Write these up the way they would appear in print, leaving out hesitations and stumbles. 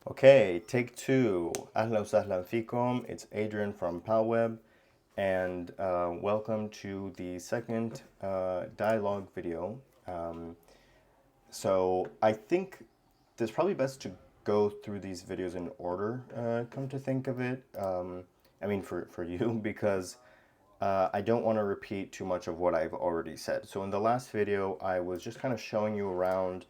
Okay, take two. Ahlan wa sahlan fikum. It's Adrian from PalWeb, and welcome to the second dialogue video. So I think it's probably best to go through these videos in order, come to think of it. I mean, for you, because I don't want to repeat too much of what I've already said. So in the last video, I was just kind of showing you around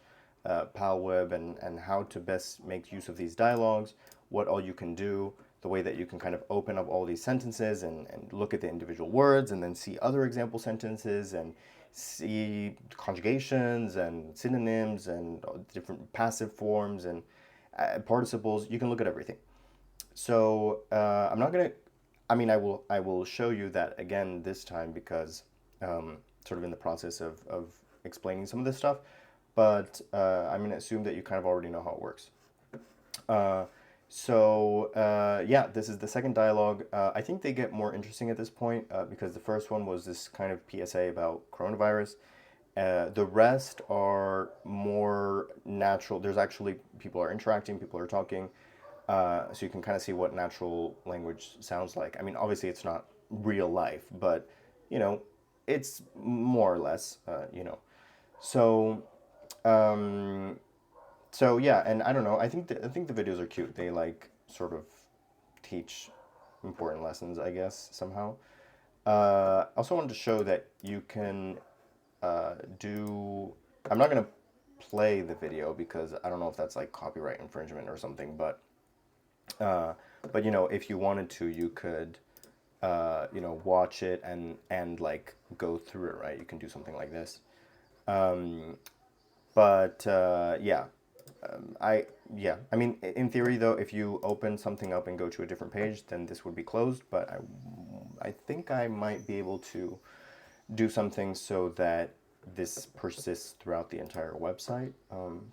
PalWeb and how to best make use of these dialogues, what all you can do, the way that you can kind of open up all these sentences and look at the individual words and then see other example sentences and see conjugations and synonyms and different passive forms and participles. You can look at everything. So I'm not gonna. I mean, I will show you that again this time because sort of in the process of explaining some of this stuff. But I'm gonna assume that you kind of already know how it works. Uh, yeah, this is the second dialogue. I think they get more interesting at this point because the first one was this kind of PSA about coronavirus. The rest are more natural. There's actually people are interacting, people are talking, so you can kind of see what natural language sounds like. I mean, obviously it's not real life, but you know, it's more or less, So, um, so yeah, and I don't know. I think the videos are cute. They like sort of teach important lessons, I guess somehow. I also wanted to show that you can do. I'm not gonna play the video because I don't know if that's like copyright infringement or something, uh, but if you wanted to, you could watch it and like go through it, right? You can do something like this. Um, but yeah, I yeah. I mean, in theory, though, if you open something up and go to a different page, then this would be closed. But I think I might be able to do something so that this persists throughout the entire website.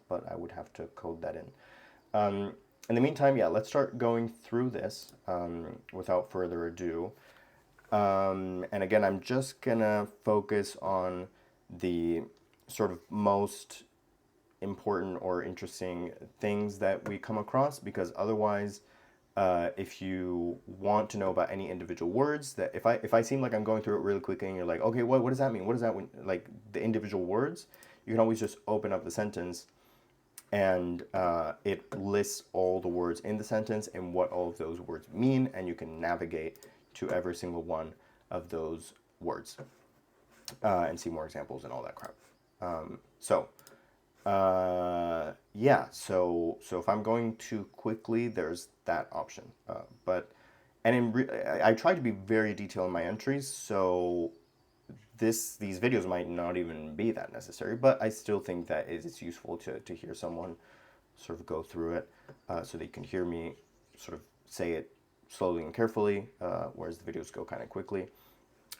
But I would have to code that in. Um, in the meantime, yeah, let's start going through this without further ado. And again, I'm just gonna focus on the sort of most important or interesting things that we come across because otherwise, if you want to know about any individual words, that if I seem like I'm going through it really quickly and you're like, okay, what does that mean? What does that mean? Like the individual words, you can always just open up the sentence and it lists all the words in the sentence and what all of those words mean, and you can navigate to every single one of those words and see more examples and all that crap. Yeah, so if I'm going too quickly, there's that option. But and I try to be very detailed in my entries, so these videos might not even be that necessary, but I still think that it's useful to hear someone sort of go through it so that you can hear me sort of say it slowly and carefully, whereas the videos go kind of quickly,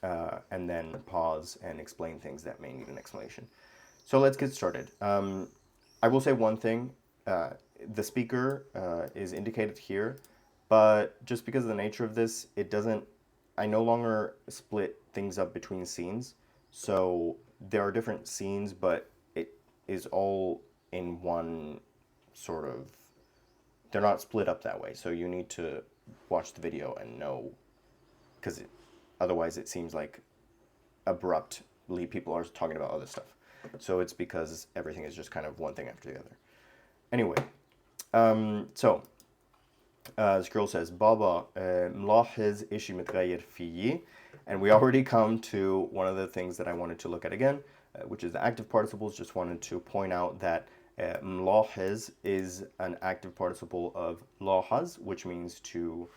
and then pause and explain things that may need an explanation. So let's get started. I will say one thing. Uh, the speaker is indicated here, but just because of the nature of this, it doesn't, I no longer split things up between scenes. So there are different scenes, but it is all in one sort of, they're not split up that way. So you need to watch the video and know, because otherwise it seems like abruptly people are talking about other stuff. So it's because everything is just kind of one thing after the other. Anyway, so this girl says بابا ملاحظ إشي متغير فيي, and we already come to one of the things that I wanted to look at again, which is the active participles. Just wanted to point out that ملاحظ is an active participle of لاحظ, which means to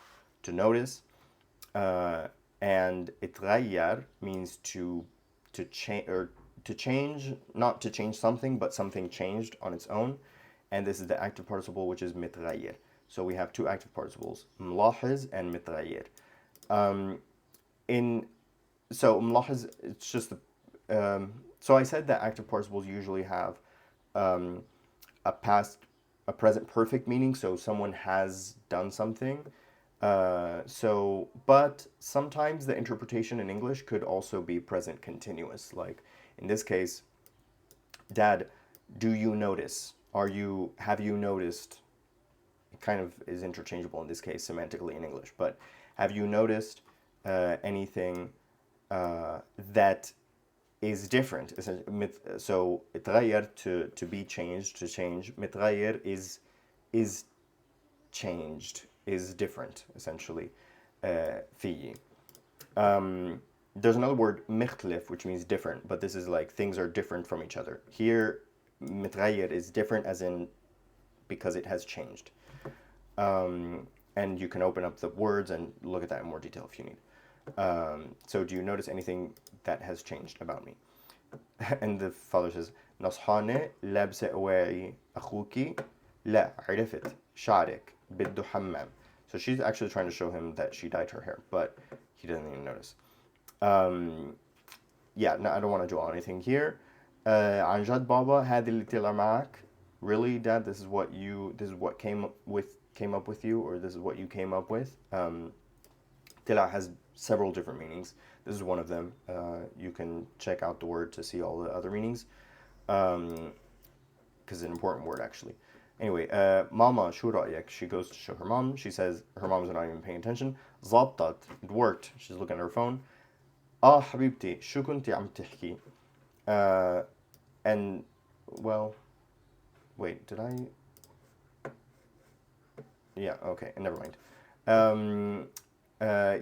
notice, and اتغير means to change, or to change, not to change something, but something changed on its own. And this is the active participle, which is متغير. So we have two active participles, ملاحظ and متغير. In so ملاحظ, it's just so I said that active participles usually have a past, a present perfect meaning, so someone has done something. But sometimes the interpretation in English could also be present continuous. Like in this case, Dad, do you notice? Have you noticed? it kind of is interchangeable in this case semantically in English. But have you noticed anything that is different? So اتغير to be changed, to change. متغير is changed, is different essentially. فيه. There's another word مختلف, which means different, but this is like things are different from each other. Here متغير is different as in because it has changed. And you can open up the words and look at that in more detail if you need. So do you notice anything that has changed about me? And the father says نصحانة لابسة أواعي أخوكي لا عرفت شعرك بده حمام. So she's actually trying to show him that she dyed her hair, but he doesn't even notice. Yeah, no, I don't want to draw anything here. عن جد بابا هذه اللي طلع معك. Really, Dad, this is what came up with you, or this is what you came up with. Tila has several different meanings. This is one of them. You can check out the word to see all the other meanings, because it's an important word actually. Anyway, Mama شو رأيك? She goes to show her mom. She says her mom's not even paying attention. ظبطت. It worked. She's looking at her phone. حبيبتي شو كنتي عم تحكي? And well, wait, did I? Yeah, okay, never mind.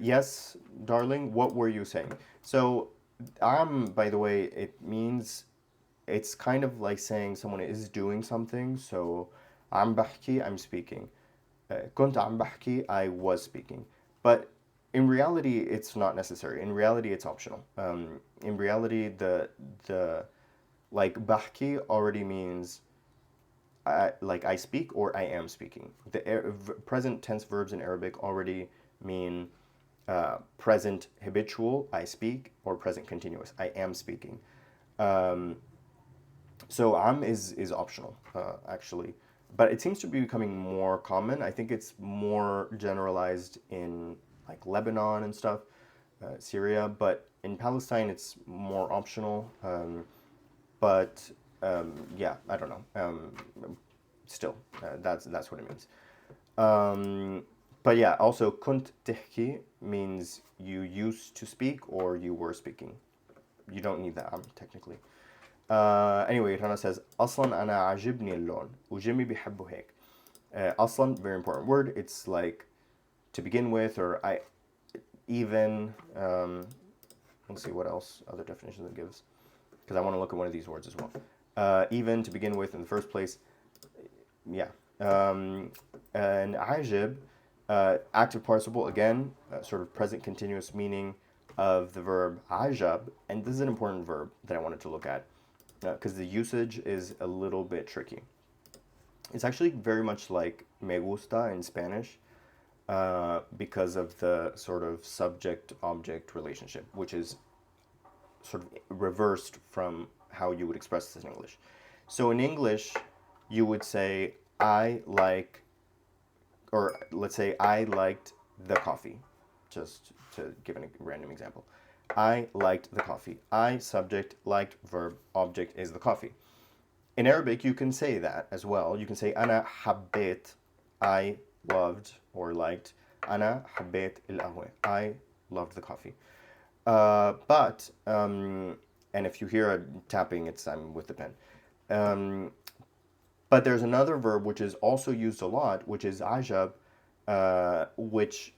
Yes, darling, what were you saying? So, by the way, it means, it's kind of like saying someone is doing something. So, عم بحكي, I'm speaking. كنت عم بحكي, I was speaking. But in reality, it's not necessary. In reality, it's optional. In reality, the like بحكي already means like I speak or I am speaking. The present tense verbs in Arabic already mean present habitual, I speak, or present continuous, I am speaking. So am is optional, actually. But it seems to be becoming more common. I think it's more generalized in like Lebanon and stuff, Syria, but in Palestine it's more optional. But yeah, I don't know. Still, that's what it means. But yeah, also kunt تحكي means you used to speak or you were speaking. You don't need that technically. Anyway, Rana says أصلا أنا عاجبني اللون وجيمي بيحبه هيك. أصلا, very important word. It's like to begin with, or even. Let's see what else other definitions it gives, because I want to look at one of these words as well. Even, to begin with, in the first place. Yeah. And عاجب, active participle, again, sort of present continuous meaning of the verb عجب, and this is an important verb that I wanted to look at, because the usage is a little bit tricky. It's actually very much like me gusta in Spanish, because of the sort of subject-object relationship, which is sort of reversed from how you would express this in English. So in English, you would say, I like, or let's say, I liked the coffee, just to give a random example. I liked the coffee. I, subject, liked, verb, object is the coffee. In Arabic, you can say that as well. You can say, أنا حبيت, I loved or liked. أنا حبيت القهوة, I loved the coffee. But, and if you hear a tapping, I'm with the pen. But there's another verb which is also used a lot, which is ajab, which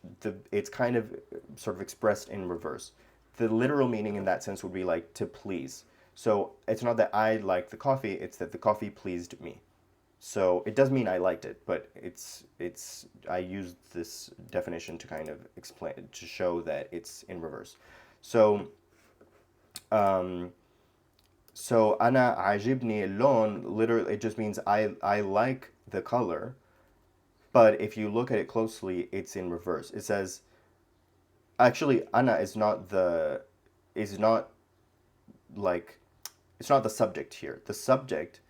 it's kind of sort of expressed in reverse. The literal meaning in that sense would be like to please. So it's not that I liked the coffee, it's that the coffee pleased me. So it does mean I liked it, but I used this definition to kind of explain, to show that it's in reverse. So أنا عاجبني اللون, literally it just means I like the color, but if you look at it closely, it's in reverse. It says, actually, أنا is not the subject here. The subject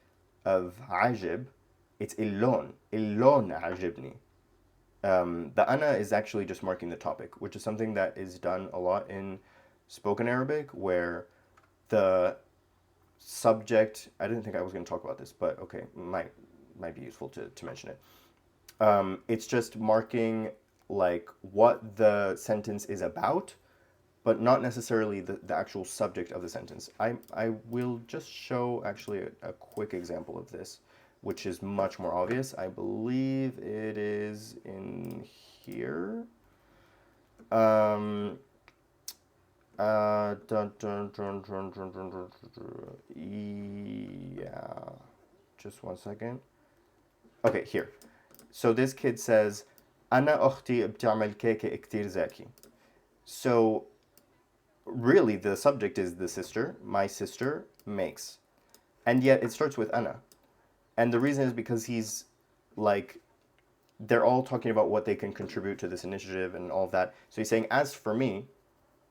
of عاجب, it's اللون عاجبني. The ana is actually just marking the topic, which is something that is done a lot in spoken Arabic, where the subject, I didn't think I was going to talk about this, but okay, might be useful to mention it. It's just marking like what the sentence is about, but not necessarily the actual subject of the sentence. I will just show actually a quick example of this, which is much more obvious. I believe it is in here. Yeah, just one second. Okay, here. So this kid says, أنا أختي بتعمل كيكة كتير زاكي. So really the subject is the sister, my sister makes. And yet it starts with أنا. And the reason is because he's like, they're all talking about what they can contribute to this initiative and all of that. So he's saying, as for me,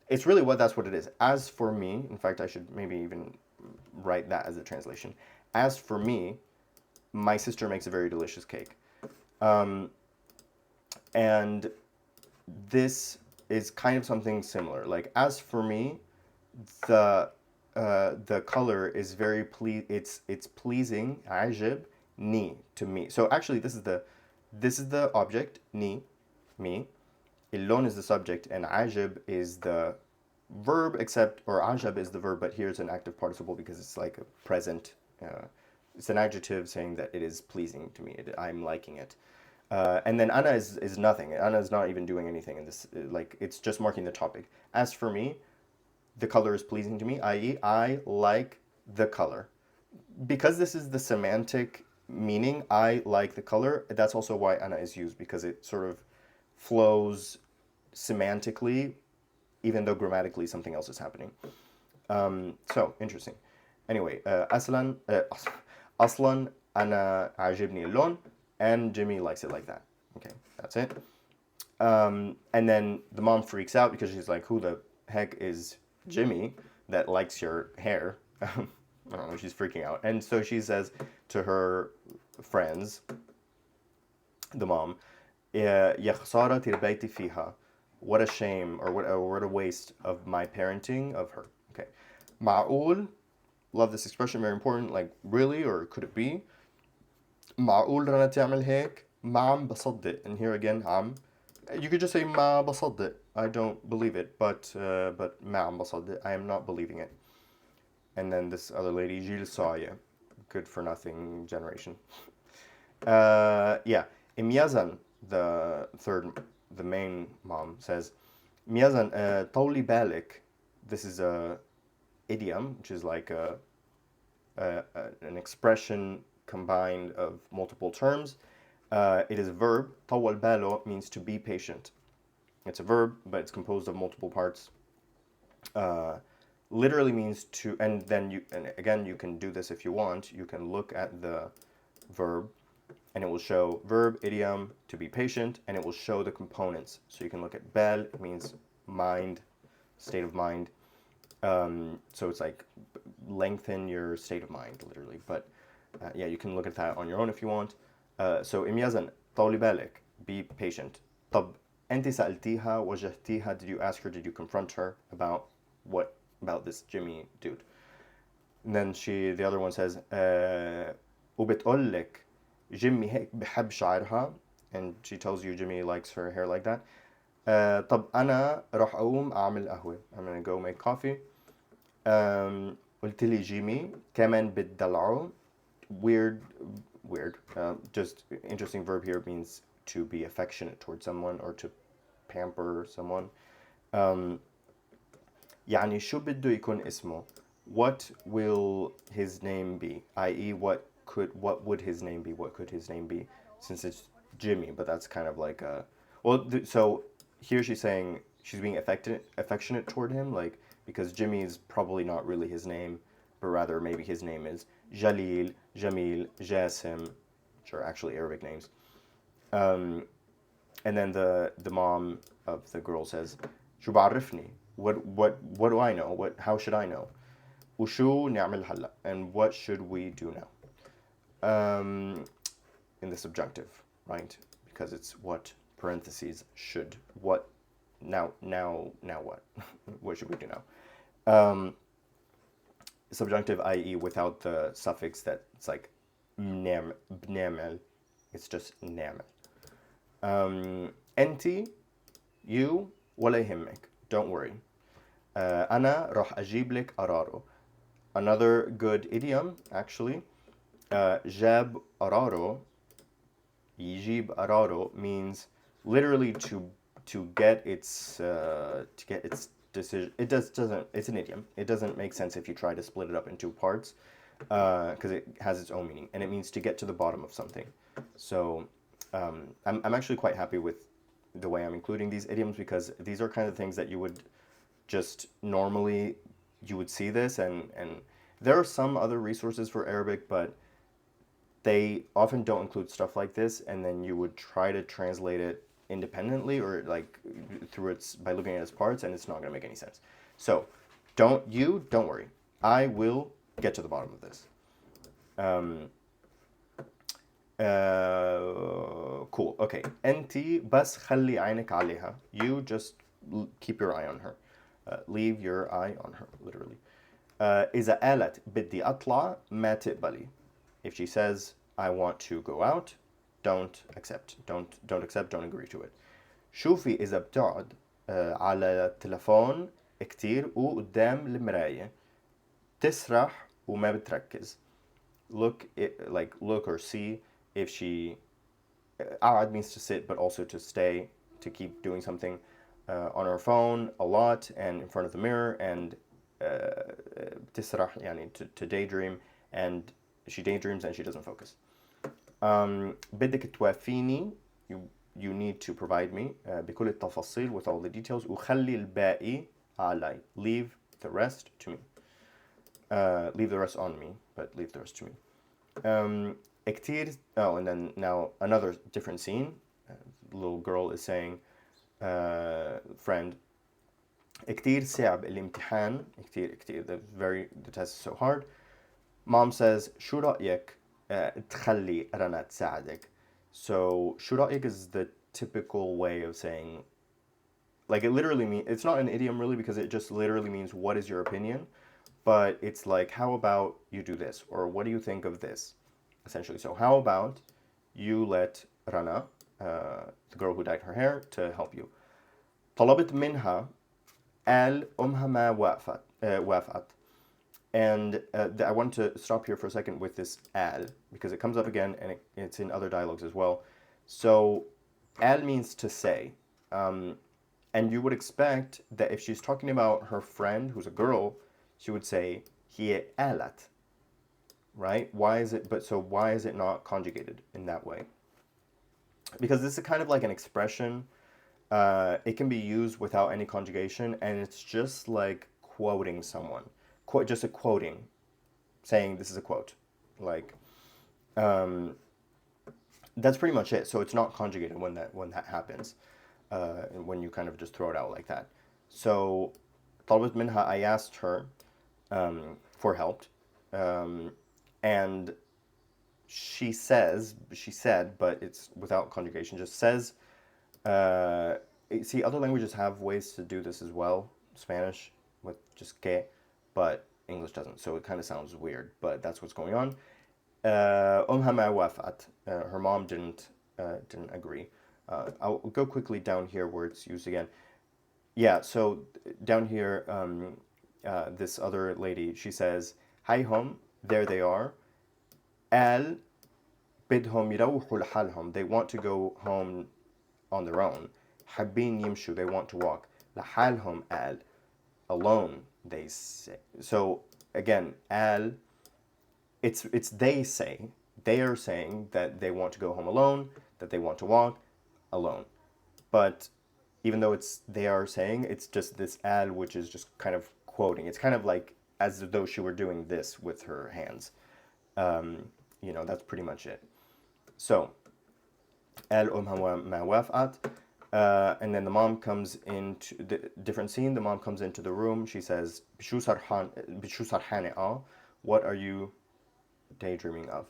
it's really that's what it is. As for me, in fact, I should maybe even write that as a translation. As for me, my sister makes a very delicious cake. And this is kind of something similar. Like, as for me, the color is very it's pleasing, ajib, ni, to me. So actually this is the object, ni, me. Illon is the subject, and ajib is the verb, or ajab is the verb, but here's an active participle because it's like a present. It's an adjective saying that it is pleasing to me. I'm liking it. And then ana is nothing. Ana is not even doing anything in this. Like, it's just marking the topic. As for me, the color is pleasing to me, i.e., I like the color. Because this is the semantic meaning, I like the color, that's also why ana is used, because it sort of flows semantically, even though grammatically something else is happening. So, interesting. Anyway, aslan ana ajibni اللون, and Jimmy likes it like that. Okay, that's it. And then the mom freaks out because she's like, who the heck is Jimmy that likes your hair? I don't know, she's freaking out. And so she says to her friends, the mom, يا خسارة تربيتي فيها. What a shame, or what a waste of my parenting of her. Okay. معقول, love this expression, very important, like really, or could it be? معقول رنا تعمل هيك؟ ما عم بصدق. And here again, عم. You could just say ما بصدق. I don't believe it, but ما عم بصدق. I am not believing it. And then this other lady, Gilles Sawyer, good for nothing generation. Yeah, Imyazan, the main mom says, Miyazan, طولي بالك. This is a idiom, which is like an expression combined of multiple terms. It is a verb. طول باله means to be patient. It's a verb, but it's composed of multiple parts. Literally means to, and then and again, you can do this if you want. You can look at the verb, and it will show verb, idiom, to be patient, and it will show the components. So you can look at bel, it means mind, state of mind. So it's like lengthen your state of mind, literally. But yeah, you can look at that on your own if you want. So imyazan, طولي بالك, be patient. طب أنت سألتيها وجهتيها, did you ask her, did you confront her about what, about this Jimmy dude? And then the other one says, وبتقولك Jimmy هيك بحب شعرها, and she tells you Jimmy likes her hair like that. طب أنا راح أقوم أعمل قهوة. I'm gonna go make coffee. قلت لي جيمي كمان بتدلعه. Weird. Just interesting verb here, means to be affectionate towards someone or to pamper someone. يعني شو بده يكون اسمه? What will his name be? I.e., what would his name be? What could his name be? Since it's Jimmy, but that's kind of like a, well, so here she's saying she's being affectionate toward him, like, because Jimmy is probably not really his name, but rather maybe his name is Jalil, Jamil, Jasim, which are actually Arabic names. And then the mom of the girl says, شو بعرفني? What do I know? How should I know? وشو نعمل هلا? And what should we do now? In the subjunctive, right? Because it's what, parentheses, should. What, now what? What should we do now? Subjunctive, i.e., without the suffix that it's like bnamel. It's just namel. أنتي, you, ولا يهمك, don't worry. أنا راح أجيب لك قراره. Another good idiom, actually. جاب قراره, يجيب قراره means literally to get its decision. It's an idiom. It doesn't make sense if you try to split it up into parts, because it has its own meaning, and it means to get to the bottom of something. So I'm actually quite happy with the way I'm including these idioms, because these are kind of things that you would just normally, you would see this, and there are some other resources for Arabic, but they often don't include stuff like this, and then you would try to translate it independently, or like through its, by looking at its parts, and it's not going to make any sense. So don't worry, I will get to the bottom of this. Cool. Okay. أنتي بس خلي عينك عليها. You just keep your eye on her. Leave your eye on her, literally. إذا قالت بدي أطلع ما تقبلي. If she says, I want to go out, don't accept. Don't accept, don't agree to it. شوفي إذا بتقعد على التلفون كتير وقدام المراية تسرح وما بتركز. Look or see if she... قعد means to sit, but also to stay, to keep doing something on her phone a lot and in front of the mirror, and تسرح يعني to daydream, and she daydreams and she doesn't focus. بدك توافيني, you need to provide me بكل التفاصيل, with all the details. وخلي الباقي علي, leave the rest to me. Leave the rest on me, but leave the rest to me. كتير, and then now another different scene. The little girl is saying, friend, كتير صعب الامتحان, كتير, the test is so hard. Mom says, شو رأيك تخلي رنا تساعدك. So شو رأيك is the typical way of saying, like, it literally means, it's not an idiom really, because it just literally means what is your opinion, but it's like, how about you do this, or what do you think of this, essentially. So how about you let Rana, the girl who dyed her hair, to help you. طلبت منها, قال أمها ما وافقت. And I want to stop here for a second with this al, because it comes up again, and it's in other dialogues as well. So al means to say, and you would expect that if she's talking about her friend who's a girl, she would say هي قالت, right? Why is it not conjugated in that way? Because this is kind of like an expression. It can be used without any conjugation, and it's just like quoting someone. Just a quoting, saying this is a quote. Like, that's pretty much it. So it's not conjugated when that happens, when you kind of just throw it out like that. So طلبت منها, I asked her for help, and she said, but it's without conjugation, just says. See, other languages have ways to do this as well. Spanish with just que, but English doesn't, so it kind of sounds weird, but that's what's going on. أمها ما وافقت, her mom didn't agree. I'll go quickly down here where it's used again. Yeah, so down here, this other lady, she says, "Hi home, there they are. قال بدهم يروحوا لحالهم, they want to go home on their own. حابين يمشوا, they want to walk. لحالهم قال, alone, they say." So again, al, it's they say. They are saying that they want to go home alone, that they want to walk alone. But even though it's they are saying, it's just this al, which is just kind of quoting. It's kind of like as though she were doing this with her hands. That's pretty much it. So al ما وافقت. And then the mom comes into the different scene. The mom comes into the room. She says, "بشو سرحانة, what are you daydreaming of?"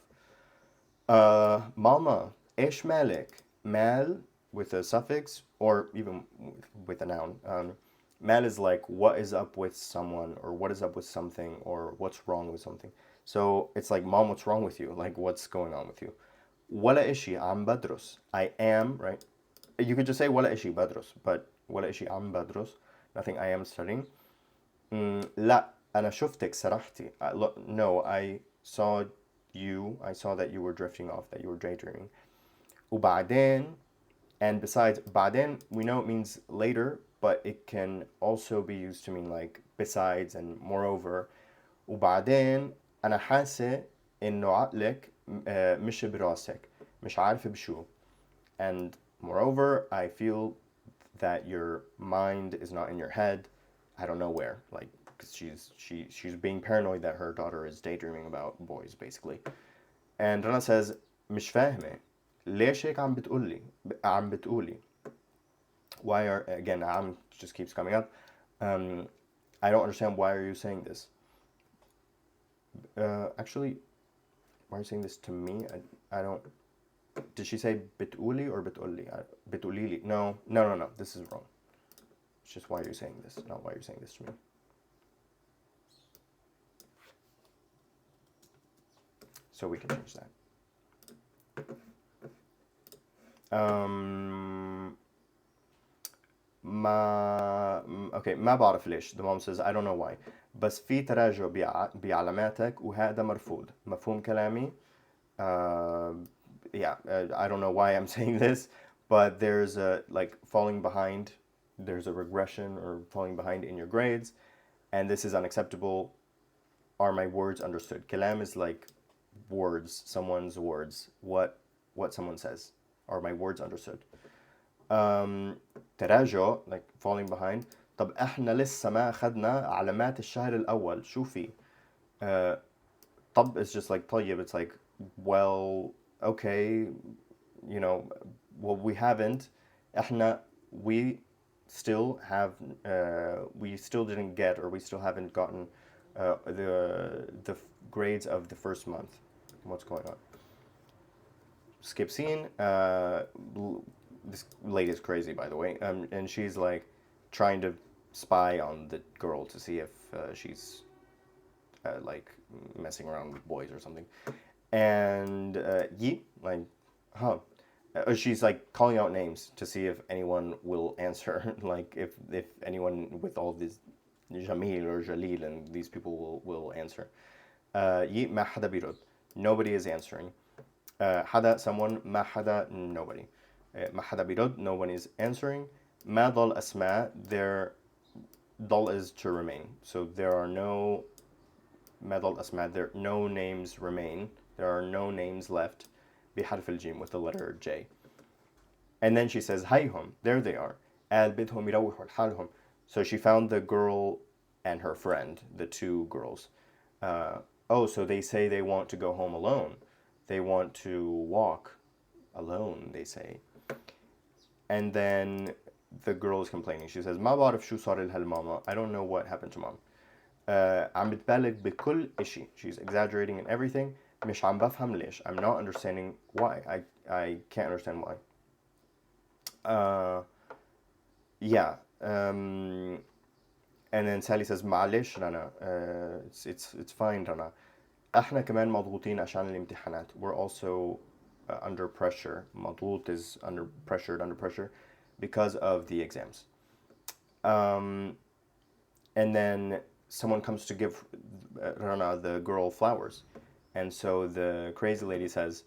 Mama, إيش مالك? Mal with a suffix, or even with a noun. Mal is like, what is up with someone, or what is up with something, or what's wrong with something. So it's like, Mom, what's wrong with you? Like, what's going on with you? ولا إشي, عم بدرس. I am, right? you could just say ولا إشي بدرس, but ولا إشي عم بدرس, nothing I am studying. لا أنا شفتك سرحتي. No, I saw that you were drifting off, that you were daydreaming. وبعدين, and besides, بعدين, we know it means later, but it can also be used to mean like besides and moreover. وبعدين أنا حاسة إنه عقلك مش براسك, مش عارفة بشو. And moreover, I feel that your mind is not in your head. I don't know where. Like, because she's being paranoid that her daughter is daydreaming about boys, basically. And Rana says, مش فاهمة. ليش هيك عم بتقولي? Why are, again, عم just keeps coming up. I don't understand, why are you saying this? Actually, why are you saying this to me? I don't. Did she say بتقولي or بتقولي? بتقوليلي. No. This is wrong. It's just, why are you saying this? Not why are you saying this to me. So we can change that. ما بعرف ليش. The mom says, I don't know why. بس في تراجع بعلاماتك وهذا مرفوض. مفهوم كلامي? Yeah, I don't know why I'm saying this, but there's a, like, falling behind, there's a regression or falling behind in your grades, and this is unacceptable. Are my words understood? Kalam is like words, someone's words, what someone says. Are my words understood? تراجع, like falling behind. طب احنا لسه ما أخذنا علامات الشهر الأول, شو في? طب is just like طيب, it's like, well, okay, you know, well, we haven't. احنا, we still didn't get, or we still haven't gotten the grades of the first month. What's going on? Skip scene. This lady is crazy, by the way, and she's like trying to spy on the girl to see if she's like messing around with boys or something. And like, she's like calling out names to see if anyone will answer. Like, if anyone with all this Jamil or Jalil and these people will answer. ما حدا بيرد. Nobody is answering. حدا, someone. ما حدا, nobody. ما حدا بيرد, no one is answering. ما ضل أسماء, their ضل is to remain. So there are no ما ضل أسماء, there no names remain. There are no names left. بحرف الجيم, with the letter J. And then she says, هيهم, there they are. قال بدهم يروحوا لحالهم. So she found the girl and her friend, the two girls. So they say they want to go home alone. They want to walk alone, they say. And then the girl is complaining. She says, ما بعرف شو صار لها الماما. I don't know what happened to mom. عم بتبالغ بكل إشي. She's exaggerating in everything. مش عم بفهم ليش. I'm not understanding why. I can't understand why. Yeah. And then Sally says, معلش رنا. It's fine رنا. احنا كمان مضغوطين عشان الامتحانات. We're also under pressure. مضغوط is under pressure because of the exams. And then someone comes to give Rana, the girl, flowers. And so the crazy lady says,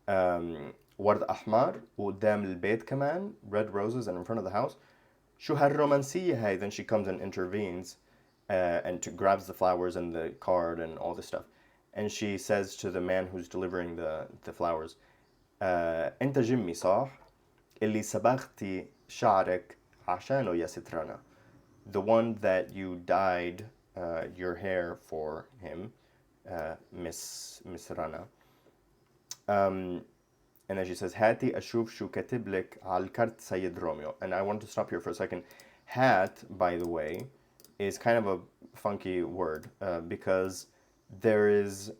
ورد أحمر وقدام البيت كمان, red roses, and in front of the house. شو هالرومانسية هاي? Then she comes and intervenes and grabs the flowers and the card and all this stuff. And she says to the man who's delivering the flowers, أنت جمي صح؟ اللي صبغتي شعرك عشانه يا ست رنا. The one that you dyed your hair for him, Miss Rana. And then she says, هاتي أشوف شو كاتب لك على الكارت سيد روميو. And I want to stop here for a second. Hat, by the way, is kind of a funky word because there's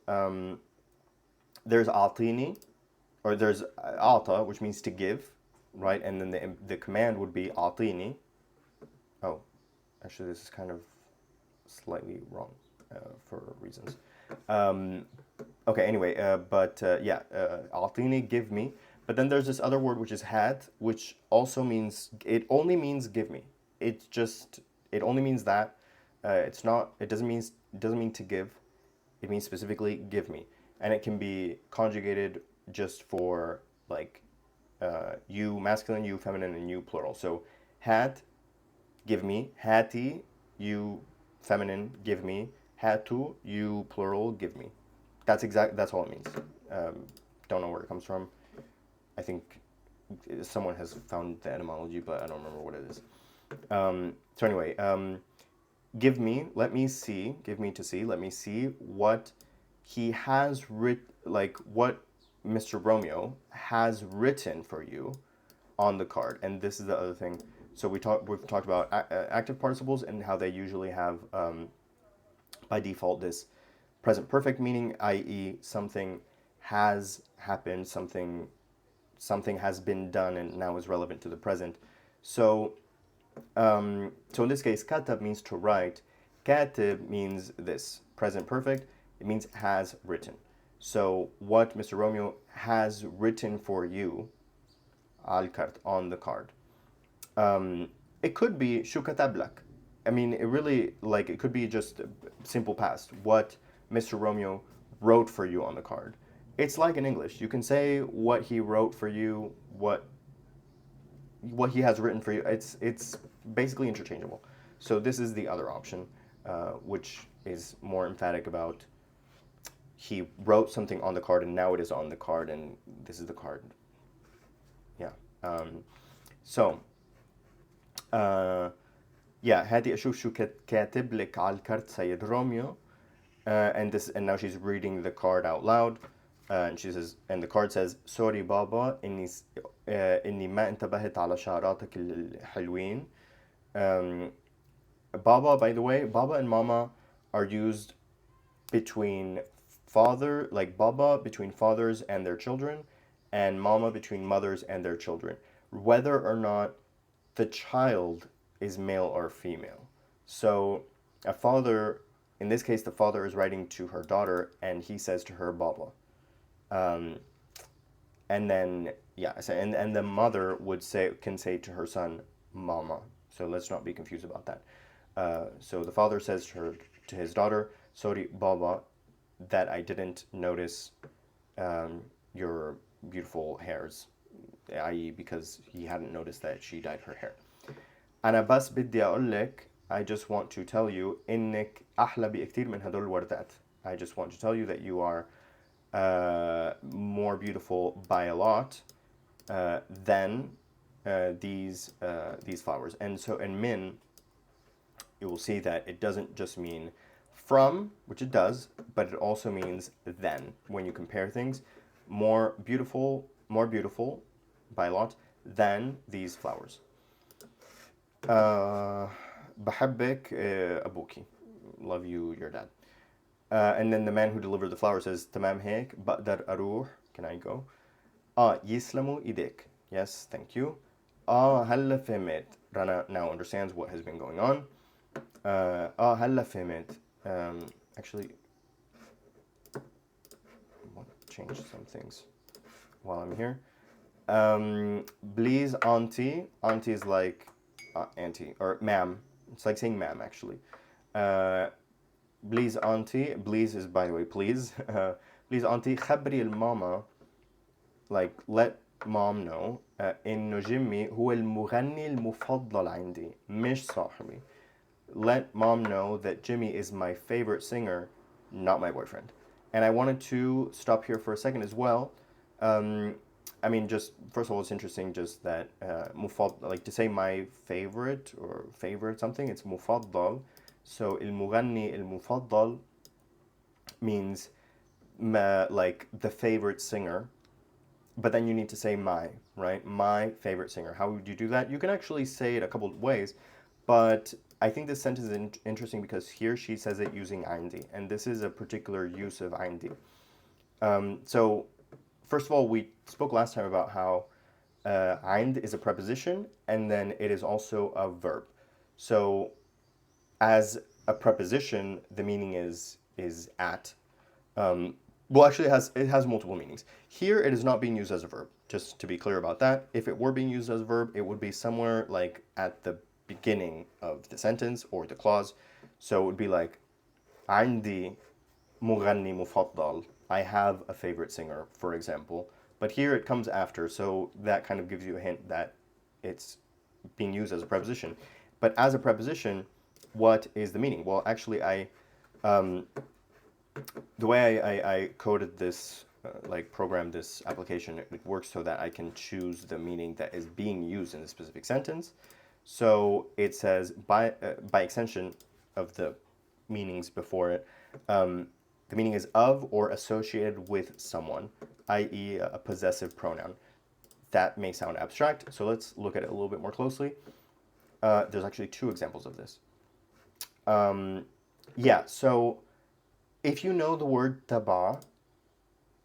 أعطيني, or there's أعطى, which means to give, right? And then the command would be أعطيني. Oh, actually, this is kind of slightly wrong for reasons. Okay, anyway, but yeah, أعطيني, give me, But then there's this other word which is hat, which also means, it only means give me. It only means that. It's not, it doesn't mean to give. It means specifically give me. And it can be conjugated just for like you masculine, you feminine, and you plural. So hat, give me. Hati, you feminine, give me. Hatu, you plural, give me. That's all it means. Don't know where it comes from. I think someone has found the etymology, but I don't remember what it is. So anyway, give me, let me see, give me to see, let me see what he has written, like what Mr. Romeo has written for you on the card. And this is the other thing. So we've talked about active participles and how they usually have by default this present perfect meaning, i.e. something has happened, something has been done and now is relevant to the present. So so in this case, katab means to write. Katib means this, present perfect. It means has written. So what Mr. Romeo has written for you, al-kart, on the card. It could be shu katab lak. I mean, it really, like, it could be just simple past. What Mr. Romeo wrote for you on the card. It's like in English. You can say what he wrote for you, what he has written for you. It's basically interchangeable. So this is the other option, which is more emphatic about he wrote something on the card and now it is on the card and this is the card. Yeah. So yeah, هذه أشوف شو كاتب لك على الكارت سيد روميو. And now she's reading the card out loud. And she says, and the card says, sorry بابا إني ما انتبهت على شعراتك الحلوين. Baba, by the way, Baba and Mama are used between Baba between fathers and their children, and Mama between mothers and their children, whether or not the child is male or female. So a father, in this case, the father is writing to her daughter, and he says to her Baba. And then, yeah, so, and the mother can say to her son, Mama. So let's not be confused about that. So the father says to his daughter, sorry, Baba, that I didn't notice your beautiful hairs, i.e. because he hadn't noticed that she dyed her hair. أنا بس بدي أقول لك, I just want to tell you, إنك أحلى بكتير من هدول الوردات. I just want to tell you that you are more beautiful by a lot than these flowers. And so in min, you will see that it doesn't just mean from, which it does, but it also means than. When you compare things, more beautiful by a lot than these flowers. بحبك أبوكي. Love you, your dad. And then the man who delivered the flower says, تمام هيك بقدر أروح. Can I go? يسلموا إيديك. Yes, thank you. هلا فهمت. Rana now understands what has been going on. هلا فهمت. Actually, I want to change some things while I'm here. Please, auntie. Auntie is like auntie, or ma'am. It's like saying ma'am, actually. Please, auntie. Please is, by the way, please. Please, auntie. خبري الماما. Like, let mom know. إنه جيمي هو المغني المفضل عندي مش صاحبي. Let mom know that Jimmy is my favorite singer, not my boyfriend. And I wanted to stop here for a second as well. I mean, just first of all, it's interesting just that like to say my favorite or favorite something, it's mufaddal. So المغني المفضل means like the favorite singer, but then you need to say my, right? My favorite singer. How would you do that? You can actually say it a couple of ways, but I think this sentence is interesting because here she says it using عندي, and this is a particular use of عندي. So first of all, we spoke last time about how عند is a preposition, and then it is also a verb. So as a preposition, the meaning is at. Well, actually, it has multiple meanings. Here, it is not being used as a verb. just to be clear about that, if it were being used as a verb, it would be somewhere like at the beginning of the sentence or the clause. So it would be like عندي مغني مفضل. I have a favorite singer, for example. But here it comes after, so that kind of gives you a hint that it's being used as a preposition. But as a preposition, what is the meaning? Well, actually, the way I coded this, like programmed this application, it works so that I can choose the meaning that is being used in the specific sentence. So it says by extension of the meanings before it, the meaning is of or associated with someone, i.e. a possessive pronoun. That may sound abstract, so let's look at it a little bit more closely. There's actually two examples of this. Yeah, so if you know the word taba,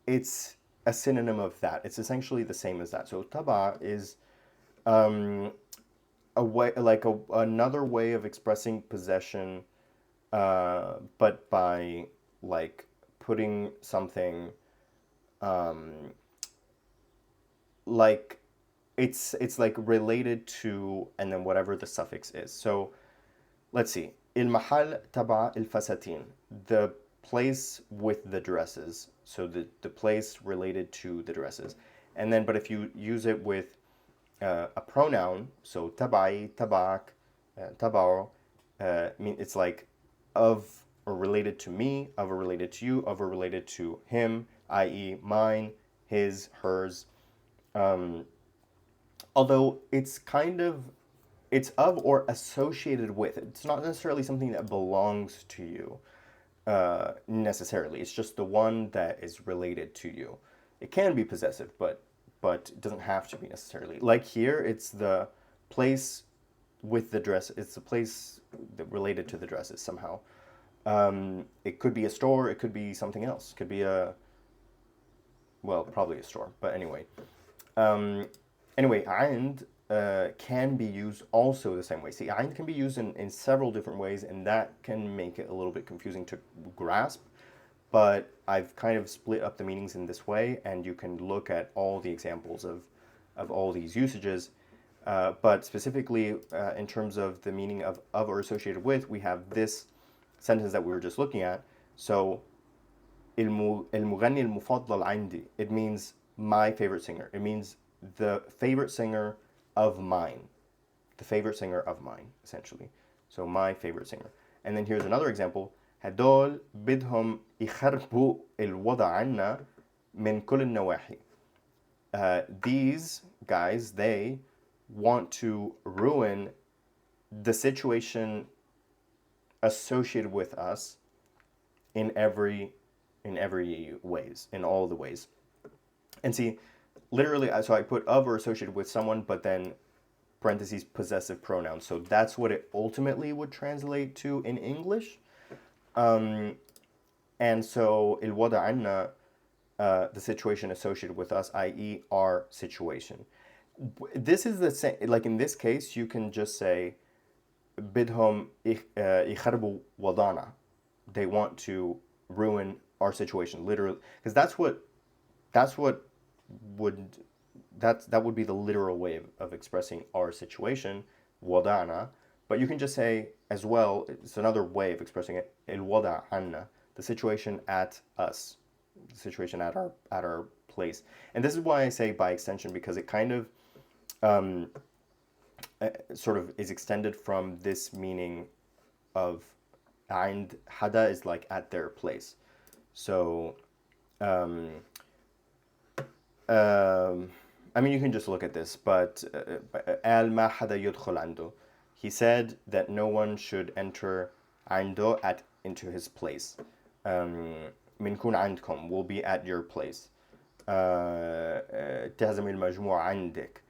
it's a synonym of that. It's essentially the same as that. So taba is a way, like another way of expressing possession, but by like putting something, like it's like related to, and then whatever the suffix is. So let's see. المحل تبع الفساتين. The place with the dresses. So the place related to the dresses. And then, but if you use it with a pronoun, so تبعي, تبعك, تبعه, it's like of or related to me, of or related to you, of or related to him, i.e. mine, his, hers. Although it's of or associated with. It's not necessarily something that belongs to you necessarily. It's just the one that is related to you. It can be possessive, but it doesn't have to be necessarily. Like here, it's the place with the dress. It's the place that related to the dresses somehow. It could be a store. It could be something else. It could be probably a store. But anyway, عند can be used also the same way. See, عند can be used in several different ways, and that can make it a little bit confusing to grasp. But I've kind of split up the meanings in this way, and you can look at all the examples of all these usages. But specifically, in terms of the meaning of or associated with, we have this sentence that we were just looking at. So, المغني المفضل عندي. It means my favorite singer. It means the favorite singer of mine. The favorite singer of mine, essentially. So, my favorite singer. And then here's another example. هدول بدهم يخربوا الوضع عنا من كل النواحي. These guys, they want to ruin the situation associated with us in every ways, in all the ways. And see, literally, so I put of or associated with someone, but then parentheses possessive pronouns. So that's what it ultimately would translate to in English. And so الوضع عنا, the situation associated with us, i.e. our situation. This is the same, like in this case, you can just say بدهم يخربوا وضعنا. They want to ruin our situation, literally, because that would be the literal way of expressing our situation, وضعنا. But you can just say as well, it's another way of expressing it, الوضع عنا, the situation at us, the situation at our place. And this is why I say by extension, because it kind of sort of is extended from this meaning of عند. Hada is like at their place. So I mean, you can just look at this, but قال ما حدا يدخل عنده. He said that no one should enter عنده into his place. بنكون عندكم, will be at your place. تعزم المجموعة عندك.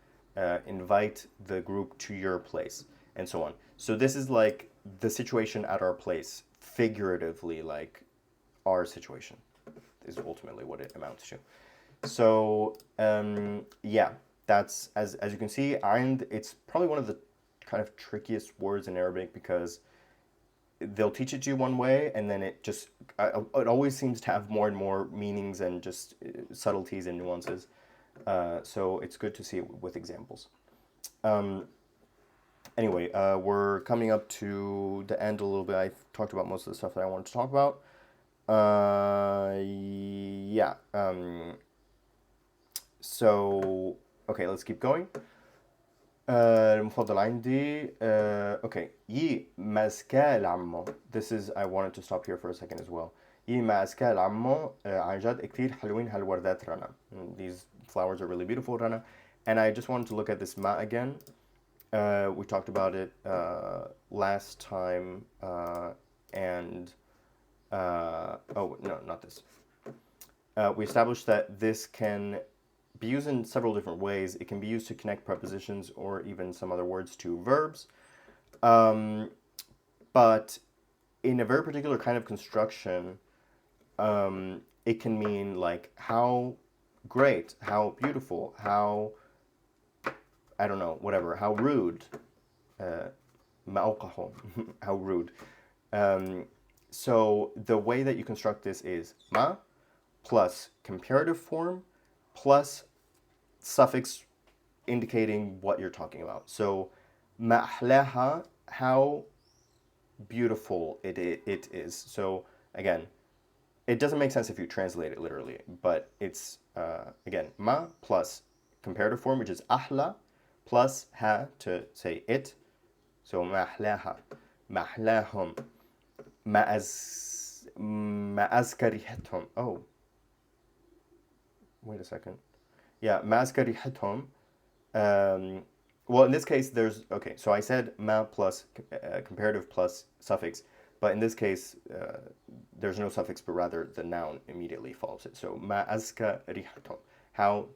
Invite the group to your place, and so on. So this is like the situation at our place, figuratively, like our situation is ultimately what it amounts to. So yeah, that's as you can see, and it's probably one of the kind of trickiest words in Arabic, because they'll teach it to you one way, and then it always seems to have more and more meanings and just subtleties and nuances. So it's good to see it with examples. Anyway, we're coming up to the end a little bit. I've talked about most of the stuff that I wanted to talk about. Yeah. So, okay, let's keep going. المفضل عندي okay يي ماسكة العمو. This is I wanted to stop here for a second as well. يي ماسكة العمو عن جد كتير حلوين هالوردات رنا. These flowers are really beautiful رنا. And I just wanted to look at this ma again. We talked about it last time and oh no, not this. We established that this can be used in several different ways. It can be used to connect prepositions or even some other words to verbs. But in a very particular kind of construction, it can mean like how great, how beautiful, how, I don't know, whatever, how rude, how rude. So the way that you construct this is ma plus comparative form plus suffix indicating what you're talking about. So ما أحلاها, how beautiful it is. So again, it doesn't make sense if you translate it literally, but it's again ma plus comparative form, which is ahla, plus ha to say it. So ما أحلاها, ما أحلاهم, ما أزكى ريحتهم. Oh, wait a second. Yeah, ما أزكى ريحتهم. Well, in this case, there's, okay, so I said ma plus comparative plus suffix, but in this case, there's no suffix, but rather the noun immediately follows it. So ma azka rihatum, how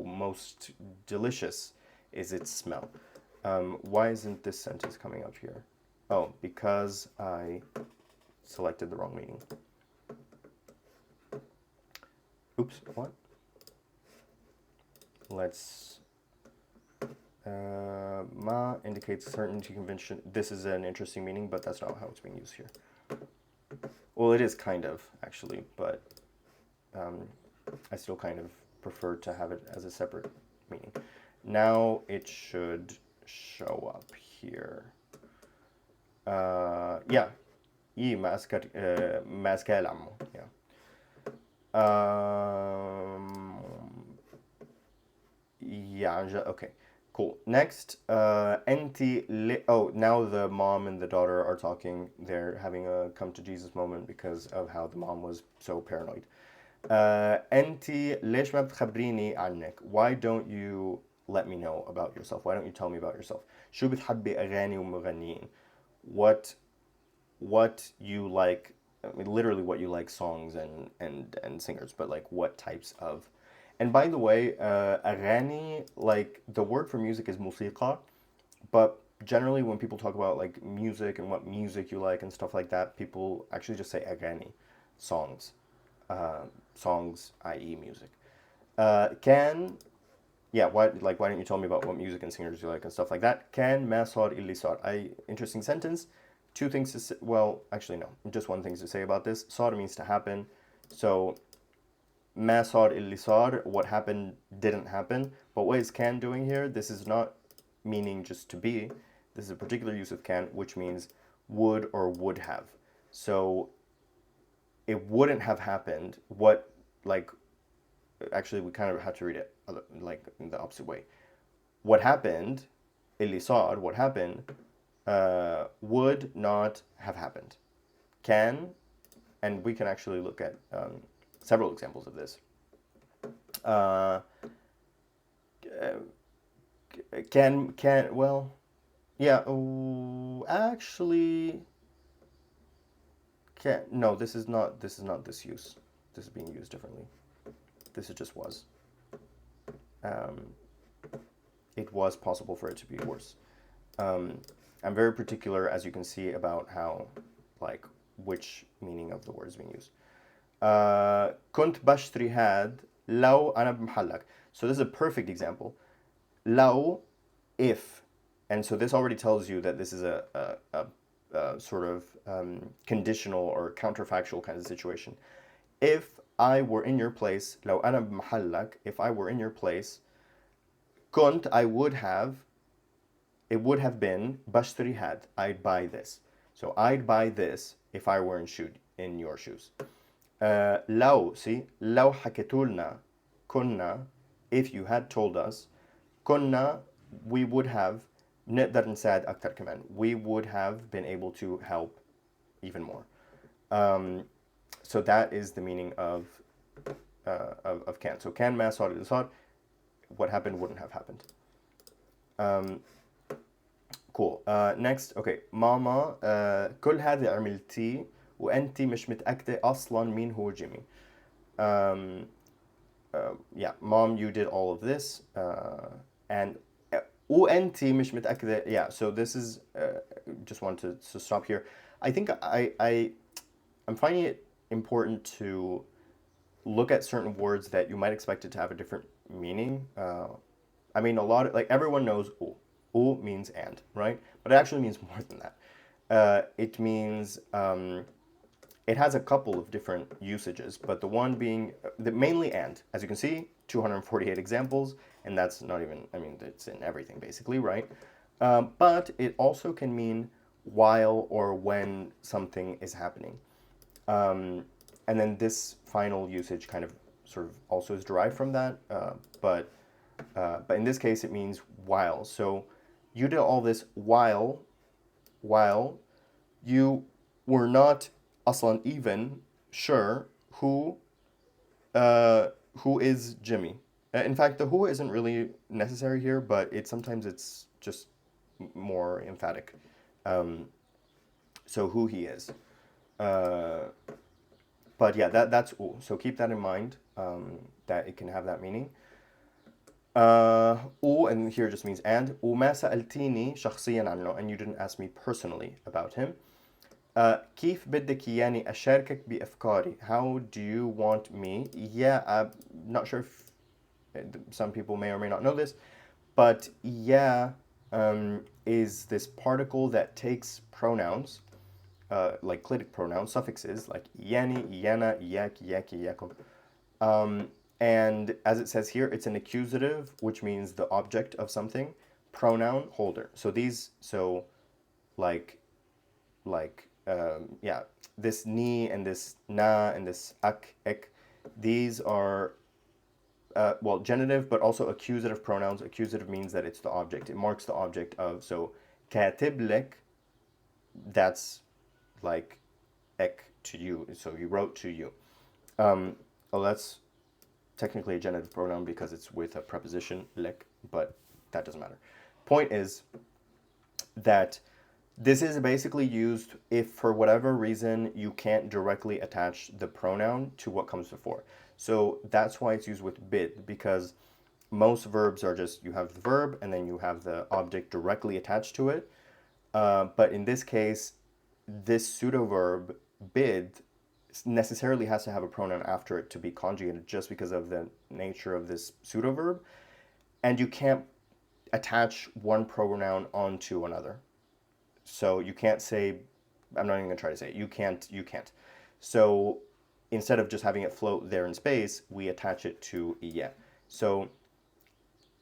most delicious is its smell. Why isn't this sentence coming up here? Oh, because I selected the wrong meaning. Oops, what? Let's ma indicates certainty, convention. This is an interesting meaning, but that's not how it's being used here. Well, it is kind of, actually, but I still kind of prefer to have it as a separate meaning. Now it should show up here. Yeah. ماسكة العمو. Yeah. Yeah, okay. Cool. Next, oh, now the mom and the daughter are talking. They're having a come to Jesus moment because of how the mom was so paranoid. أنتِ ليش ما بتخبريني عنك? Why don't you let me know about yourself? Why don't you tell me about yourself? شو بتحبي أغاني ومغنيين? What you like, I mean, literally what you like, songs and singers, but like what types of. And by the way, أغاني, like the word for music is موسيقى, but generally when people talk about like music and what music you like and stuff like that, people actually just say أغاني, songs, i.e. music. Yeah, why don't you tell me about what music and singers you like and stuff like that? كان ما صار اللي صار. Interesting sentence. Two things to say, well, actually no, just one thing to say about this. صار means to happen. So ما صار اللي صار, what happened didn't happen. But what is can doing here? This is not meaning just to be. This is a particular use of can, which means would or would have. So it wouldn't have happened. What, like, actually we kind of have to read it like in the opposite way. What happened, اللي صار, what happened, would not have happened. Can, and we can actually look at several examples of this. Well, yeah, actually, no, this is not this use. This is being used differently. This is just was. It was possible for it to be worse. I'm very particular, as you can see, about how, like, which meaning of the word is being used. كنت بشتري هاد لو أنا بمحلك. So this is a perfect example. لو, if, and so this already tells you that this is a sort of conditional or counterfactual kind of situation. If I were in your place, لو أنا بمحلك, if I were in your place, كنت, I would have, it would have been, بشتري هاد, I'd buy this. So I'd buy this if I were in your shoes. لو, see, لو حكيتولنا, كنا, if you had told us, كنا, we would have, نقدر نساعد أكتر كمان. We would have been able to help even more. So that is the meaning of can. So can ما صار اللي صار, what happened wouldn't have happened. Cool. Next, okay. ماما كل هذا عملتي وأنت مش متأكدة أصلا مين هو جيمي. Yeah, mom, you did all of this. And وأنت مش متأكدة. Yeah, so this is just wanted to stop here. I think I'm finding it important to look at certain words that you might expect it to have a different meaning. I mean, a lot of, like, everyone knows u. U means and, right? But it actually means more than that. It means, it has a couple of different usages, but the one being, mainly and. As you can see, 248 examples, and that's not even, I mean, it's in everything basically, right? But it also can mean while or when something is happening. And then this final usage kind of sort of also is derived from that, but in this case it means while. So you did all this while you were not أصلا even sure who is Jimmy. In fact, the who isn't really necessary here, but sometimes it's just more emphatic. So who he is. But yeah, that's u. So keep that in mind, that it can have that meaning. و, and here just means and. وما سألتيني شخصيا عنه, and you didn't ask me personally about him. كيف بدك إياني أشاركك بأفكاري? How do you want me? Yeah, I'm not sure if some people may or may not know this, but yeah is this particle that takes pronouns, like clitic pronouns, suffixes, like yani, yana, yak, yaki, yakum. And as it says here, it's an accusative, which means the object of something, pronoun holder. So these, yeah, this ni and this na and this ak, ek, these are, well, genitive, but also accusative pronouns. Accusative means that it's the object. It marks the object of, so katib lek, that's like ek to you. So you wrote to you. Oh, that's technically a genitive pronoun because it's with a preposition, lek, but that doesn't matter. Point is that this is basically used if for whatever reason you can't directly attach the pronoun to what comes before. So that's why it's used with bid, because most verbs are just, you have the verb and then you have the object directly attached to it. But in this case, this pseudo-verb bid necessarily has to have a pronoun after it to be conjugated, just because of the nature of this pseudo-verb. And you can't attach one pronoun onto another. So you can't say, I'm not even going to try to say it. You can't. So instead of just having it float there in space, we attach it to iya. So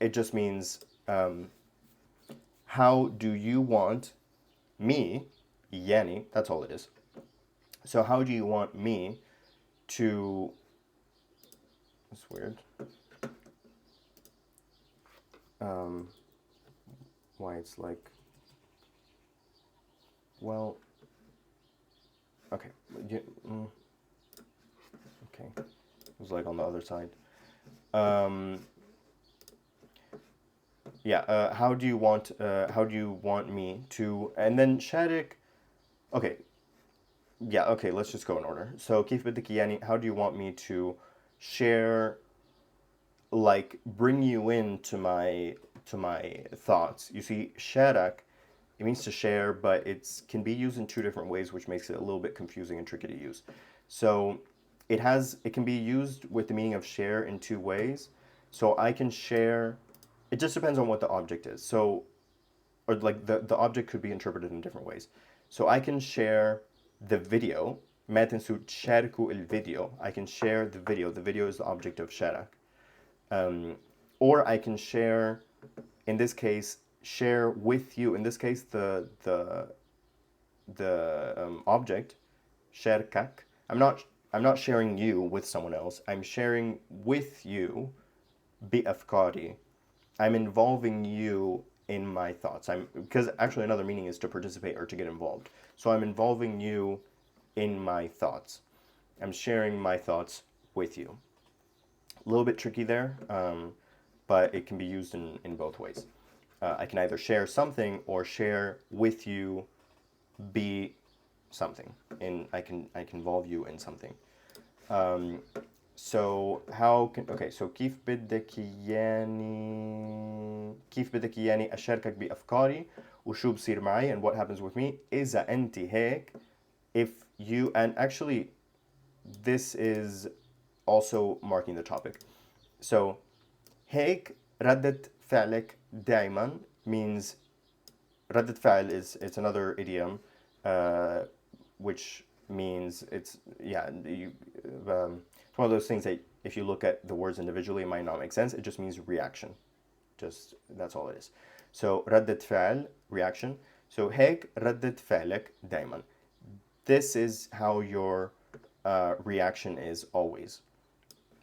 it just means, how do you want me, yani, that's all it is. So how do you want me to, that's weird. Why it's like, well, okay, okay, it was like on the other side. Yeah, how do you want me to, and then sharik, okay, yeah, okay, let's just go in order. So كيف بدك يعني, how do you want me to share, like bring you into my thoughts? You see, sharak, it means to share, but it can be used in two different ways, which makes it a little bit confusing and tricky to use. So it can be used with the meaning of share in two ways. So I can share, it just depends on what the object is. So, or like the object could be interpreted in different ways. So I can share the video ما تنسوا تشاركوا الفيديو. I can share the video. The video is the object of شارك. Or I can share, in this case, share with you. In this case, the object شاركك. I'm not sharing you with someone else. I'm sharing with you بأفكاري. I'm involving you in my thoughts. Because actually another meaning is to participate or to get involved. So I'm involving you in my thoughts. I'm sharing my thoughts with you. A little bit tricky there, but it can be used in both ways. I can either share something or share with you be something, and I can involve you in something. So how can so كيف بدك إياني أشاركك بأفكاري وشو بصير معي, and what happens with me إذا أنت هيك, if you, and actually this is also marking the topic. So هيك ردة فعلك دائما means ردة فعل it's another idiom which means it's it's one of those things that if you look at the words individually it might not make sense. It just means reaction. Just that's all it is. So ردة فعل, reaction. So هيك ردة فعلك دائما. This is how your reaction is always.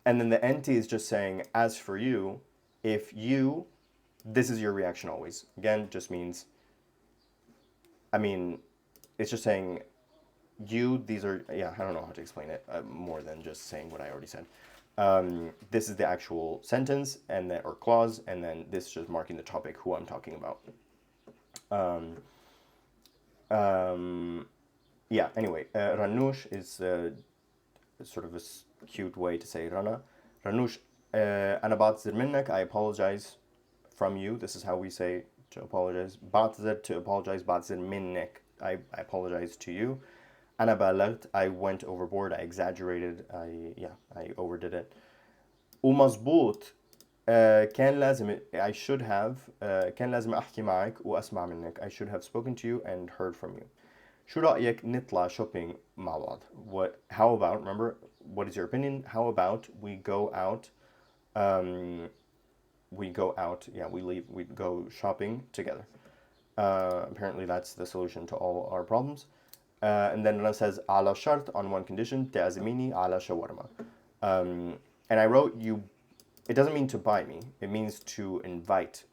And then the NT is just saying, as for you, if you, this is your reaction always. Again, just means, it's just saying you, these are, I don't know how to explain it more than just saying what I already said. This is the actual sentence and then, or clause, and then this is just marking the topic, who I'm talking about. Anyway, Ranush is sort of a cute way to say Rana. Ranush, أنا بعتذر منك, I apologize from you. This is how we say to apologize. بعتذر, to apologize. بعتذر منك, I apologize to you. أنا بالغت, I went overboard, I exaggerated, I overdid it. ومظبوط, كان لازم, I should have, كان لازم أحكي معك وأسمع منك. I should have spoken to you and heard from you. شو رأيك نطلع shopping مع بعض? How about, remember, what is your opinion? How about we go out, we go shopping together. Apparently that's the solution to all our problems. And then Rana says, على شرط, on one condition, تعزميني على شاورما. And I wrote you, it doesn't mean to buy me, it means to invite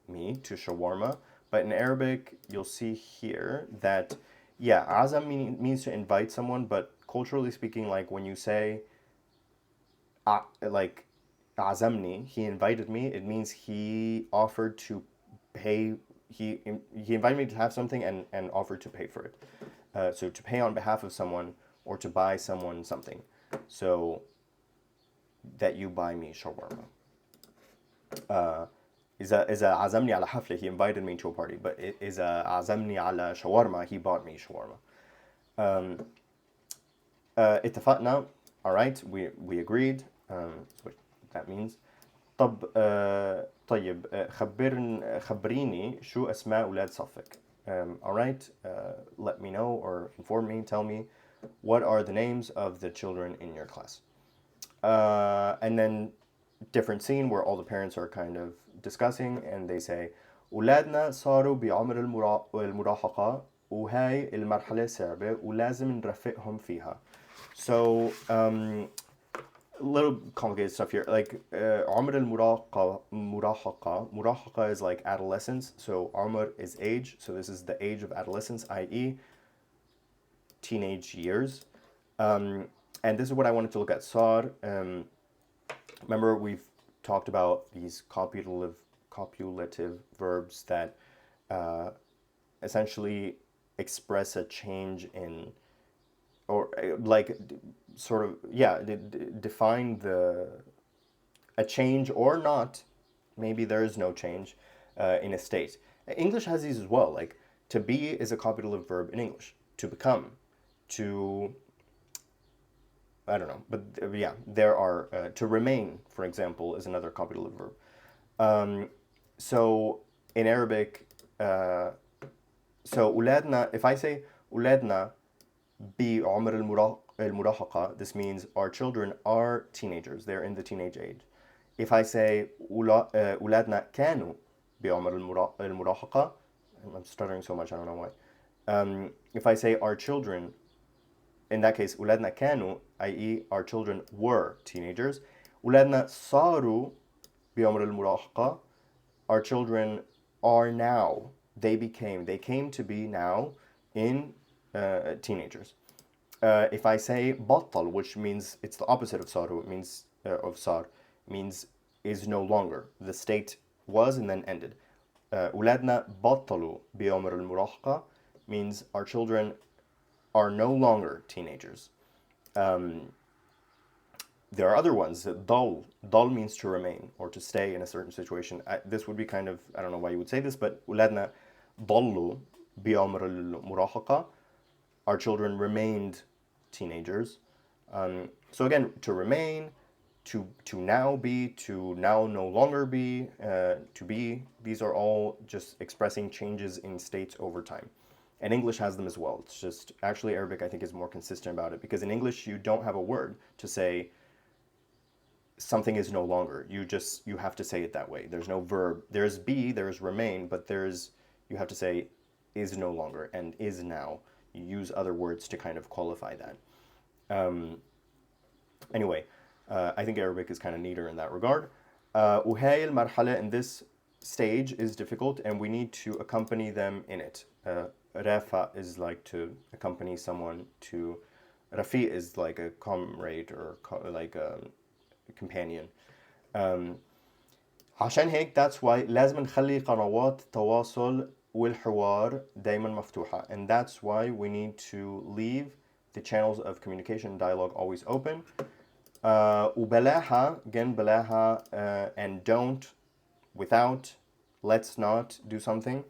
me to shawarma. But in Arabic, you'll see here that, azam means to invite someone, but culturally speaking, like when you say, like, azamni, he invited me, it means he offered to pay, he invited me to have something and offered to pay for it. So to pay on behalf of someone or to buy someone something. So that you buy me shawarma. إذا عزمني على حفلة, he invited me to a party, but إذا عزمني على شاورما, he bought me shawarma. اتفقنا, all right, we agreed. That's what that means. طيب خبريني شو أسماء أولاد صفك. All right, let me know or inform me, tell me, what are the names of the children in your class? And then different scene where all the parents are kind of discussing and they say أولادنا صاروا بعمر المراهقة وهاي المرحلة صعبة ولازم نرفقهم فيها. So a little complicated stuff here, like عمر المراهقة is like adolescence, so عمر is age, so this is the age of adolescence, i.e. teenage years. And this is what I wanted to look at. صار, remember we've talked about these copulative verbs that essentially express a change in, or like sort of, define a change or not. Maybe there is no change in a state. English has these as well, like to be is a copulative verb in English. To become, to, I don't know, but there are, to remain, for example, is another copulative verb. So in Arabic, so أولادنا, if I say أولادنا بعمر المراهقة, this means our children are teenagers. They're in the teenage age. If I say أولادنا كانوا بعمر المراهقة, I'm stuttering so much, I don't know why. If I say our children, in that case, أولادنا كانوا, i.e. our children were teenagers. أولادنا صاروا بعمر المراهقة, our children are now, they came to be now in teenagers. If I say بطل, which means it's the opposite of صاروا, it means of صار, means is no longer. The state was and then ended. أولادنا بطلوا بعمر المراهقة means our children are no longer teenagers. There are other ones. Dal means to remain or to stay in a certain situation. This would be kind of, I don't know why you would say this, but أولادنا ضلوا بعمر المراهقة, our children remained teenagers. So again, to remain, to now be, to now no longer be, to be, these are all just expressing changes in states over time. And English has them as well. It's just, actually Arabic I think is more consistent about it, because in English you don't have a word to say something is no longer. You have to say it that way. There's no verb. There's be, there's remain, but you have to say is no longer and is now. You use other words to kind of qualify that. Anyway, I think Arabic is kind of neater in that regard. وهاي المرحلة, in this stage, is difficult and we need to accompany them in it. Rafa is like to accompany someone to. Rafi is like a comrade or like a companion. عشان هيك, that's why لازم نخلي قنوات التواصل والحوار دايما مفتوحة. And that's why we need to leave the channels of communication and dialogue always open. وبلاها, again بلاها, and don't, without, let's not do something.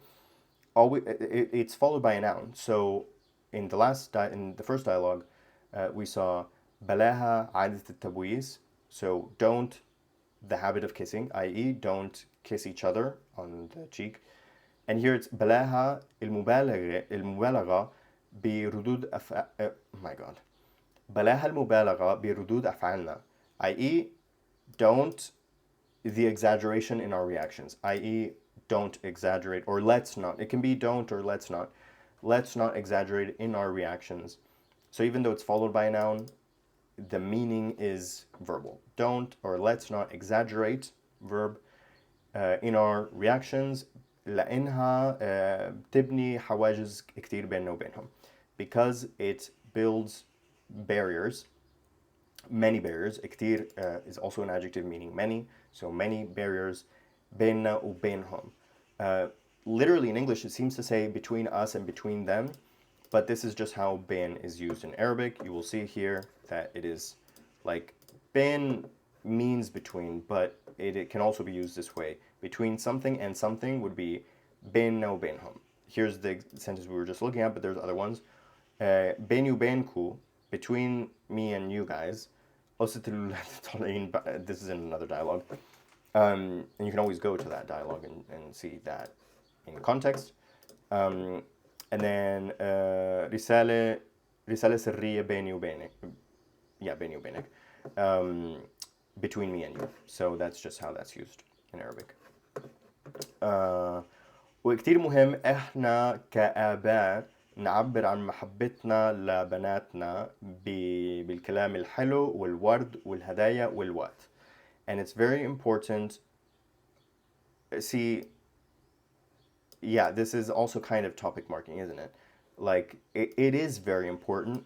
It's followed by a noun. So in the first dialogue, we saw بلاها عادة التبويس. So don't, the habit of kissing, i.e. don't kiss each other on the cheek. And here it's بلاها المبالغة بردود oh my god. بلاها المبالغة بردود أفعالنا, i.e. don't the exaggeration in our reactions, i.e. don't exaggerate, or let's not. It can be don't or let's not. Let's not exaggerate in our reactions. So even though it's followed by a noun, the meaning is verbal. Don't or let's not exaggerate, verb, in our reactions. لأنها تبني حواجز كتير بيننا وبينهم. Because it builds barriers, many barriers. كتير is also an adjective meaning many, so many barriers. بيننا وبينهم. Literally in English it seems to say between us and between them, but this is just how bain is used in Arabic. You will see here that it is like bain means between, but it can also be used this way. Between something and something would be بيننا وبينهم. Here's the sentence we were just looking at, but there's other ones. بيني وبينكو, between me and you guys. This is in another dialogue. And you can always go to that dialogue and see that in context. And then رسالة سرية بيني وبينك. Yeah, بيني وبينك. Between me and you. So that's just how that's used in Arabic. وكتير مهم احنا كآباء نعبر عن محبتنا لبناتنا بالكلام الحلو والورد والهدايا والوقت. And it's very important. See, yeah, this is also kind of topic marking, isn't it? Like, it is very important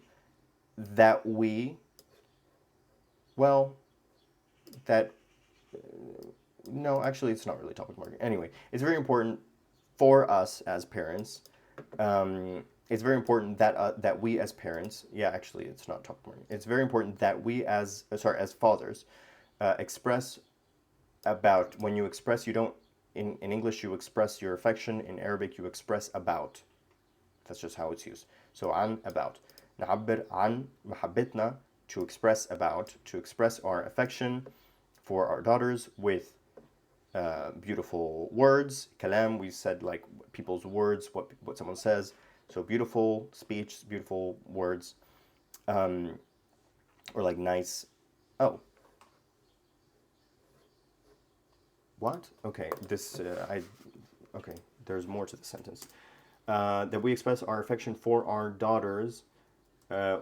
that we, well, that, no, actually, it's not really topic marking. Anyway, it's very important for us as parents. It's very important that we as parents, yeah, actually, it's not topic marking. It's very important that we as fathers, express about. When you express, you don't, in English you express your affection, in Arabic you express about. That's just how it's used. So عن, about. نعبر عن محبتنا, to express about, to express our affection for our daughters with beautiful words. Kalam, we said like people's words, what someone says. So beautiful speech, beautiful words, or like nice. Oh, what? Okay, okay, there's more to the sentence. That we express our affection for our daughters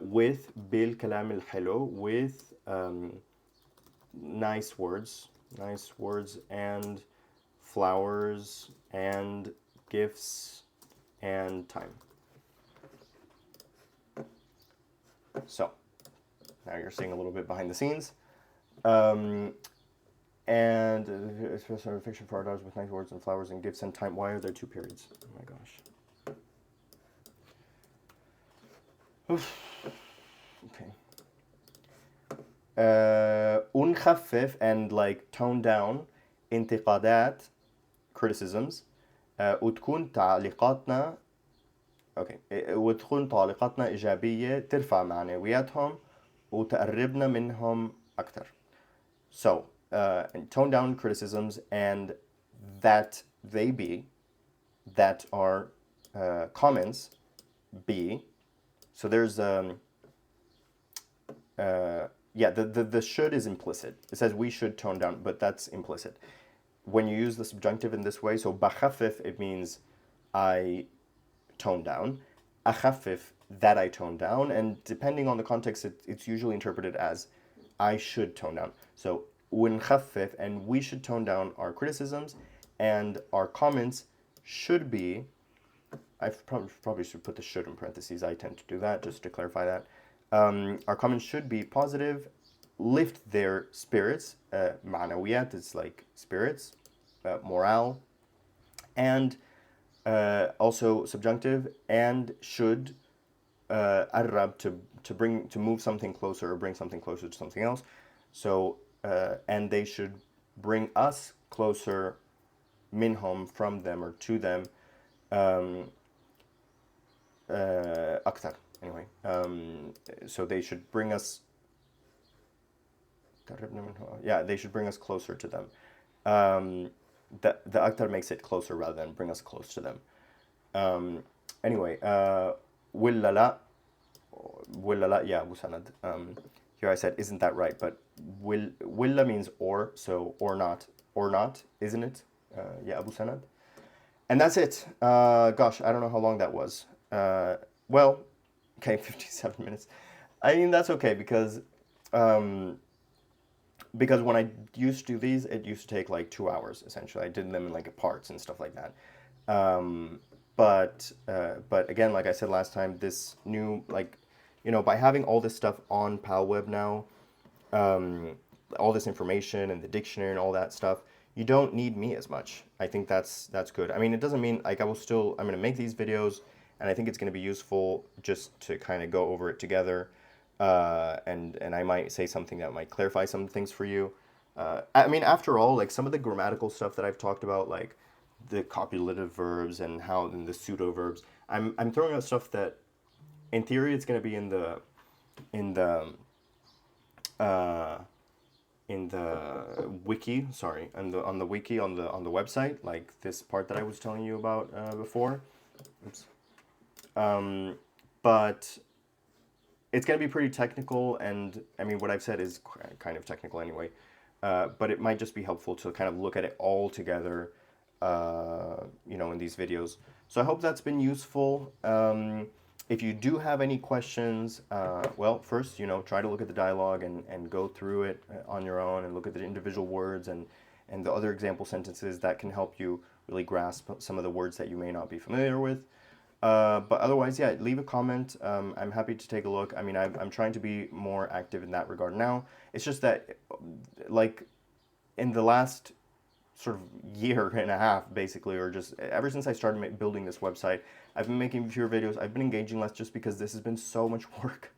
with بالكلام الحلو, with nice words and flowers and gifts and time. So now you're seeing a little bit behind the scenes. And express our affection for our daughters with nice words and flowers and gifts and time. Why are there two periods? Oh my gosh. Oof. Okay. ونخفف, and like tone down, انتقادات, criticisms. وتكون تعليقاتنا okay. وتكون تعليقاتنا إيجابية ترفع معنوياتهم وتقربنا منهم أكتر. So, tone down criticisms and that our comments be. So there's yeah, the should is implicit. It says we should tone down, but that's implicit. When you use the subjunctive in this way, so بخفف, it means I tone down. أخفف, that I tone down, and depending on the context, it's usually interpreted as I should tone down. So ونخفف, and we should tone down our criticisms, and our comments should be. I probably should put the should in parentheses. I tend to do that just to clarify that. Our comments should be positive, lift their spirits. معنويات is like spirits, morale, and also subjunctive, and should قرب, to move something closer or bring something closer to something else. So and they should bring us closer, minhum, from them or to them, أكثر. Anyway, so they should bring us. Yeah, they should bring us closer to them. The أكثر makes it closer rather than bring us close to them. Anyway, ولا لا, yeah, أبو سند. Here I said, isn't that right? But ولا means or, so or not, isn't it? Yeah, Abu Sanad. And that's it. Gosh, I don't know how long that was. Well, okay, 57 minutes. I mean, that's okay because when I used to do these, it used to take like 2 hours, essentially. I did them in like parts and stuff like that. But again, like I said last time, this new, like, you know, by having all this stuff on PalWeb now, all this information and the dictionary and all that stuff, you don't need me as much. I think that's good. I mean, it doesn't mean, like, I'm going to make these videos, and I think it's going to be useful just to kind of go over it together, and I might say something that might clarify some things for you. I mean, after all, like, some of the grammatical stuff that I've talked about, like the copulative verbs and the pseudo verbs, I'm throwing out stuff that, in theory, it's going to be in the wiki, sorry, on the wiki on the website, like this part that I was telling you about before. Oops. But it's going to be pretty technical, and I mean, what I've said is kind of technical anyway. But it might just be helpful to kind of look at it all together, you know, in these videos. So I hope that's been useful. If you do have any questions, well, first, you know, try to look at the dialogue and go through it on your own and look at the individual words and the other example sentences that can help you really grasp some of the words that you may not be familiar with. But otherwise, yeah, leave a comment. I'm happy to take a look. I mean, I'm trying to be more active in that regard now. It's just that, like, in the last sort of year and a half, basically, or just ever since I started building this website, I've been making fewer videos. I've been engaging less just because this has been so much work,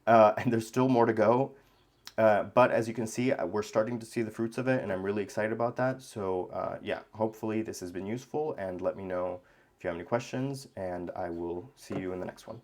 and there's still more to go. But as you can see, we're starting to see the fruits of it, and I'm really excited about that. So yeah, hopefully this has been useful, and let me know if you have any questions, and I will see you in the next one.